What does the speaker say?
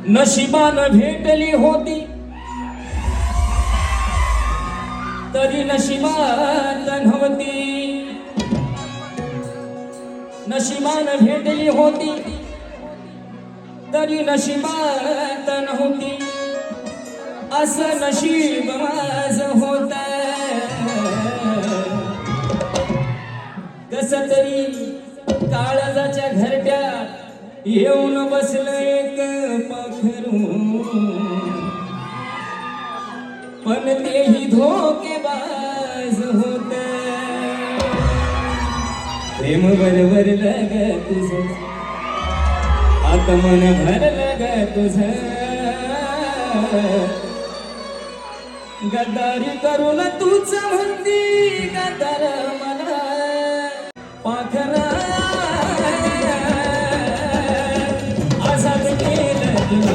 नशिबान भेटली होती तरी नशिबात नव्हती. नशिबान भेटली होती तरी नशिबात नव्हती. असं नशीब माझं होत. कस तरी काळजाच्या घरट्यात येऊन बसलं एक पाखरू, पण तेही धोकेबाज होत. प्रेम बरोबर लग तुझं, आता मन भरलं ग तुझं. गद्दारी करून तूच म्हणती गद्दार मला. पाखर